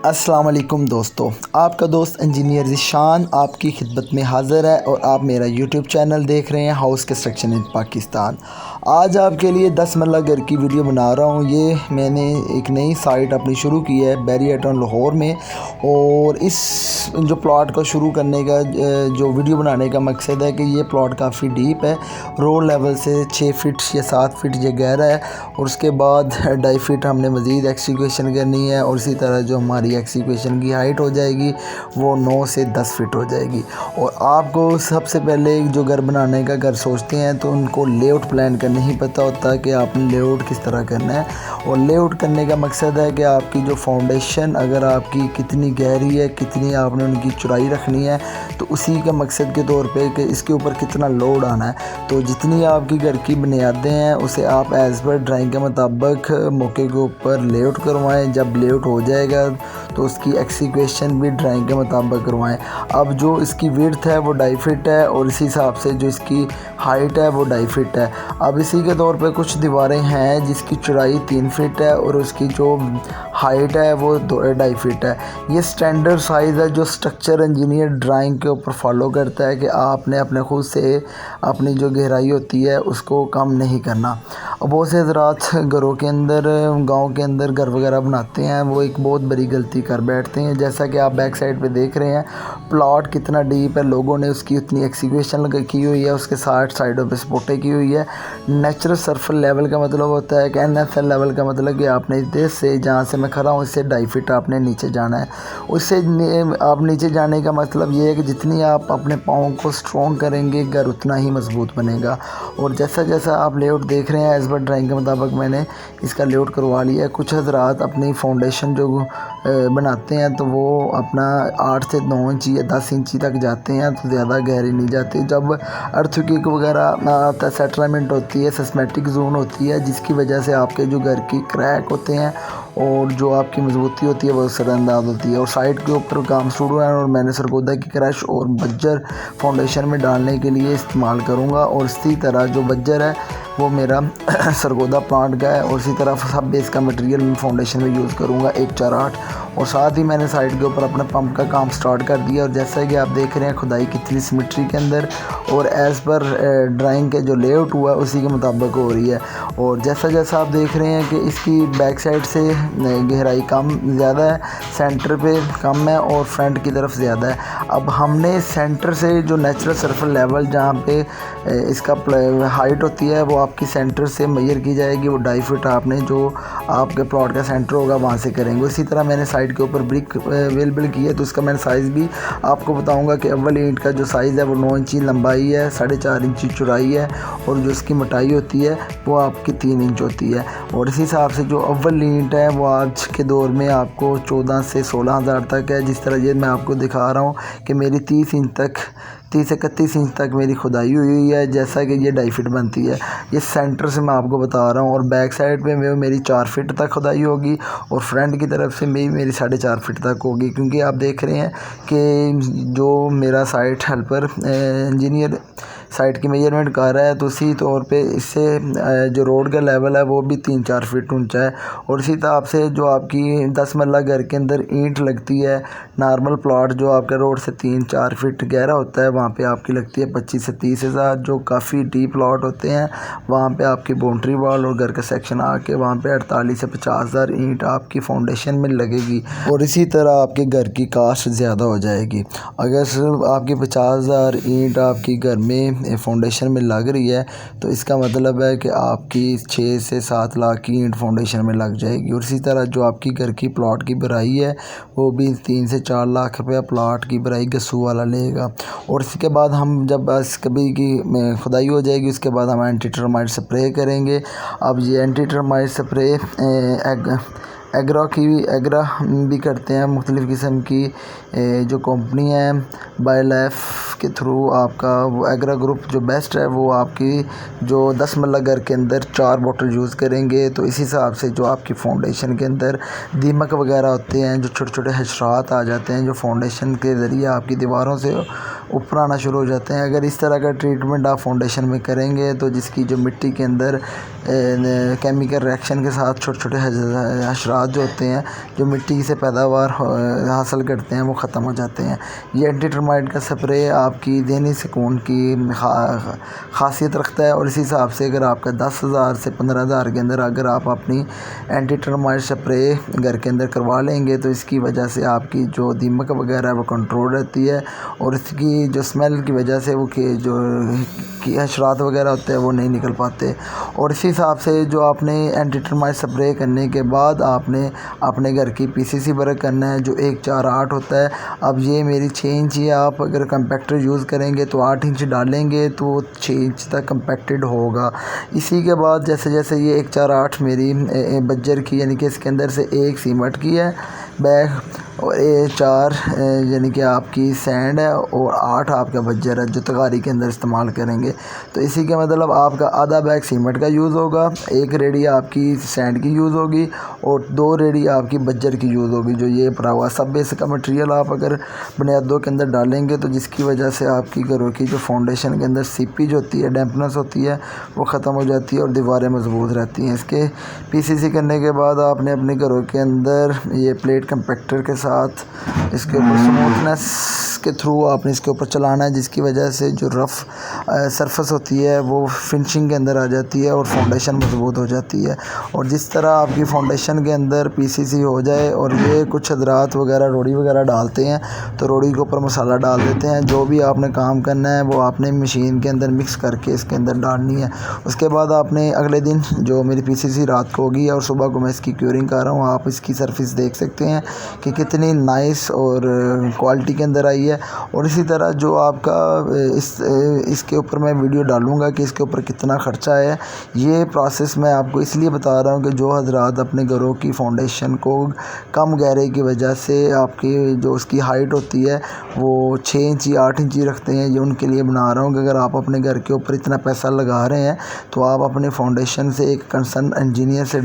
अस्सलाम वालेकुम दोस्तों, आपका दोस्त इंजीनियर ज़ीशान आपकी खिदमत में हाज़िर है और आप मेरा यूट्यूब चैनल देख रहे हैं हाउस कंस्ट्रक्शन इन पाकिस्तान। आज आपके लिए 10 मरला घर की वीडियो बना रहा हूँ। ये मैंने एक नई साइट अपनी शुरू की है बैरियर टाउन लाहौर में, और इस जो प्लॉट को शुरू करने का जो वीडियो बनाने का मकसद है कि ये प्लॉट काफ़ी डीप है, रोड लेवल से 6 फीट या 7 फीट ये गहरा है, और उसके बाद 2.5 फीट हमने मज़ीद एक्सक्यूशन करनी है, और इसी तरह जो हमारी एक्सक्यूशन की हाइट हो जाएगी वो 9 से 10 फीट हो जाएगी। और आपको सबसे पहले जो घर बनाने का घर सोचते हैं तो उनको लेआउट प्लान का नहीं पता होता कि आपने लेआउट किस तरह करना है। और लेआउट करने का मकसद है कि आपकी जो फाउंडेशन अगर आपकी कितनी गहरी है, कितनी आपने उनकी चौड़ाई रखनी है, तो उसी का मकसद के तौर पे कि इसके ऊपर कितना लोड आना है। तो जितनी आपकी घर की बुनियादें हैं उसे आप एज़ पर ड्राइंग के मुताबिक मौके के ऊपर लेआउट करवाएं। जब लेआउट हो जाएगा तो उसकी एक्सिक्वेशन भी ड्राइंग के मुताबिक करवाएं। अब जो इसकी विड्थ है वो 2.5 फीट है, और इसी हिसाब से जो इसकी हाइट है वो 2.5 फीट है। अब इसी के तौर पे कुछ दीवारें हैं जिसकी चौड़ाई 3 फीट है और उसकी जो हाइट है वो 2.5 फीट है। ये स्टैंडर्ड साइज़ है जो स्ट्रक्चर इंजीनियर ड्राइंग के ऊपर फॉलो करता है कि आपने अपने खुद से अपनी जो गहराई होती है उसको कम नहीं करना। और बहुत से हज़रात घरों के अंदर, गांव के अंदर घर वगैरह बनाते हैं, वो एक बहुत बड़ी गलती कर बैठते हैं। जैसा कि आप बैक साइड पे देख रहे हैं प्लॉट कितना डीप है, लोगों ने उसकी उतनी एक्सिक्यूशन की हुई है, उसके साइडों पे सपोर्टें की हुई है। नेचुरल सरफेस लेवल का मतलब होता है कि NSL लेवल का मतलब कि आपने इस देश से, जहाँ से मैं खड़ा हूँ, इससे 2.5 फीट आपने नीचे जाना है। उससे आप नीचे जाने का मतलब ये है कि जितनी आप अपने पाँव को स्ट्रॉन्ग करेंगे घर उतना ही मजबूत बनेगा। और जैसा जैसा आप लेआउट देख रहे हैं एज़ पर ड्राइंग के मुताबिक मैंने इसका लेआउट करवा लिया है। कुछ हज़रात अपनी फाउंडेशन जो बनाते हैं तो वो अपना 8 से 9 इंच या 10 इंच तक जाते हैं, तो ज़्यादा गहरी नहीं जाती। जब अर्थक्वेक वगैरह आता है, सेटलमेंट होती है, सिस्मेटिक जोन होती है, जिसकी वजह से आपके जो घर की क्रैक होते हैं और जो आपकी मजबूती होती है वो असरअंदाज होती है। और साइड के ऊपर काम शुरू है और मैंने सरगोदा की क्रश और बज्जर फाउंडेशन में डालने के लिए इस्तेमाल करूँगा। और इसी तरह जो बज्जर है वो मेरा सरगोदा प्लांट का है, और इसी तरह सब बेस का मटेरियल मैं फाउंडेशन में यूज़ करूँगा 148। और साथ ही मैंने साइड के ऊपर अपना पंप का काम स्टार्ट कर दिया। और जैसा कि आप देख रहे हैं खुदाई कितनी सिमेट्री के अंदर और एज़ पर ड्राइंग के जो लेआउट हुआ उसी के मुताबिक हो रही है। और जैसा जैसा आप देख रहे हैं कि इसकी बैक साइड से गहराई कम ज़्यादा है, सेंटर पे कम है और फ्रंट की तरफ ज़्यादा है। अब हमने सेंटर से जो नेचुरल सरफेस लेवल जहाँ पे इसका हाइट होती है वो आपकी सेंटर से मेजर की जाएगी। वो 2.5 फीट आपने जो आपके प्लॉट का सेंटर होगा वहाँ से करेंगे। इसी तरह मैंने साइड के ऊपर ब्रिक अवेलेबल की है, तो इसका मैं साइज़ भी आपको बताऊंगा कि अव्वल ईंट का जो साइज़ है वो 9 इंची लंबाई है, 4.5 इंची चौड़ाई है, और जो इसकी मोटाई होती है वो आपकी 3 इंच होती है। और इसी हिसाब से जो अव्वल ईंट है वो आज के दौर में आपको 14 से 16 हज़ार तक है। जिस तरह ये मैं आपको दिखा रहा हूँ कि मेरी 30 से 31 इंच तक मेरी खुदाई हुई है, जैसा कि ये 2.5 फीट बनती है। ये सेंटर से मैं आपको बता रहा हूँ। और बैक साइड पे मेरी 4 फीट तक खुदाई होगी, और फ्रंट की तरफ से मेरी 4.5 फीट तक होगी। क्योंकि आप देख रहे हैं कि जो मेरा साइट हेल्पर इंजीनियर साइट की मेजरमेंट कर रहा है, तो उसी तौर पे इससे जो रोड का लेवल है वो भी 3-4 फीट ऊंचा है। और इसी हिसाब से जो आपकी 10 मरला घर के अंदर ईंट लगती है, नॉर्मल प्लॉट जो आपके रोड से 3-4 फीट गहरा होता है वहाँ पे आपकी लगती है 25 से 30 हज़ार। जो काफ़ी डीप प्लॉट होते हैं वहाँ पे आपकी बाउंड्री वॉल और घर का सेक्शन आके वहाँ पे 48 से 50 हज़ार ईंट आपकी फाउंडेशन में लगेगी। और इसी तरह आपके घर की कास्ट ज़्यादा हो जाएगी। अगर सिर्फ आपकी 50 हज़ार ईंट आपकी घर में फाउंडेशन में लग रही है तो इसका मतलब है कि आपकी 6 से 7 लाख की ईंट फाउंडेशन में लग जाएगी। और इसी तरह जो आपकी घर की प्लॉट की भराई है वो भी 3 से 4 लाख रुपया प्लॉट की भराई गस्सू वाला लेगा। और इसके बाद हम जब बस कभी की खुदाई हो जाएगी उसके बाद हम एंटी टर्माइट स्प्रे करेंगे। अब ये एंटी टर्माइट स्प्रे एग्रा भी करते हैं। मुख्तलिफ़ किस्म की जो कंपनी है बायोलाइफ के थ्रू आपका वो एग्रा ग्रुप जो बेस्ट है, वो आपकी जो 10 मरला घर के अंदर 4 बोतल यूज़ करेंगे। तो इसी हिसाब से जो आपकी फाउंडेशन के अंदर दीमक वगैरह होते हैं, जो छोटे छोटे हशरात आ जाते हैं जो फाउंडेशन के ज़रिए आपकी दीवारों से ऊपर आना शुरू हो जाते हैं। अगर इस तरह का ट्रीटमेंट आप फाउंडेशन में करेंगे तो जिसकी जो मिट्टी के अंदर केमिकल रिएक्शन के साथ छोटे छोटे हशरात जो होते हैं जो मिट्टी से पैदावार हासिल करते हैं वो ख़त्म हो जाते हैं। ये एंटी टर्माइट का स्प्रे आपकी ज़हनी सुकून की खासियत रखता है और इसी हिसाब से अगर आपका 10,000 से 15,000 के अंदर अगर आप अपनी एंटी टर्माइट स्प्रे घर के अंदर करवा लेंगे तो इसकी वजह से आपकी जो दीमक वगैरह है वो कंट्रोल रहती है और इसकी जो स्मेल की वजह से वो जो हशरात वगैरह होते हैं वो नहीं निकल पाते। और इसी हिसाब से जो आपने एंटी टर्माइट स्प्रे करने के बाद आपने अपने घर की पीसीसी वर्क करना है जो 148 होता है। अब ये मेरी 6 इंच ही, आप अगर कंपैक्टर यूज़ करेंगे तो 8 इंच डालेंगे तो 6 इंच तक कंपैक्टेड होगा। इसी के बाद जैसे जैसे ये 148 मेरी बज्जर की यानी कि इसके अंदर से एक सीमेंट की है बैग और 4 यानी कि आपकी सैंड है और 8 आपका बज्जर है जो तगारी के अंदर इस्तेमाल करेंगे। तो इसी का मतलब आपका आधा बैग सीमेंट का यूज़ होगा, 1 रेडी आपकी सैंड की यूज़ होगी और 2 रेडी आपकी बज्जर की यूज़ होगी जो ये पड़ा हुआ। सब बेस का मटेरियल आप अगर बुनियादों के अंदर डालेंगे तो जिसकी वजह से आपकी घरों की जो फाउंडेशन के अंदर सीपेज होती है, डैम्पनेस होती है, वो ख़त्म हो जाती है और दीवारें मजबूत रहती हैं। इसके पीसीसी करने के बाद आपने अपने घरों के अंदर ये प्लेट कंपैक्टर के साथ इसके ऊपर स्मूथनेस के थ्रू आपने इसके ऊपर चलाना है जिसकी वजह से जो रफ़ सरफेस होती है वो फिनिशिंग के अंदर आ जाती है और फाउंडेशन मजबूत हो जाती है। और जिस तरह आपकी फाउंडेशन के अंदर पीसीसी हो जाए और ये कुछ हजरात वगैरह रोड़ी वगैरह डालते हैं तो रोड़ी के ऊपर मसाला डाल देते हैं। जो भी आपने काम करना है वो आपने मशीन के अंदर मिक्स करके इसके अंदर डालनी है। उसके बाद आपने अगले दिन जो मेरी पीसीसी रात को होगी और सुबह को मैं इसकी क्यूरिंग कर रहा हूँ, आप इसकी सरफेस देख सकते हैं कि कितनी नाइस और क्वालिटी के अंदर आई है। और इसी तरह जो आपका इसके ऊपर मैं वीडियो डालूँगा कि इसके ऊपर कितना ख़र्चा है। ये प्रोसेस मैं आपको इसलिए बता रहा हूँ कि जो हजरात अपने घरों की फाउंडेशन को कम गहरे की वजह से आपकी जो उसकी हाइट होती है वो 6 इंच 8 इंच रखते हैं, ये उनके लिए बना रहा हूँ कि अगर आप अपने घर के ऊपर इतना पैसा लगा रहे हैं तो आप अपने फाउंडेशन से एक कंसर्न इंजीनियर से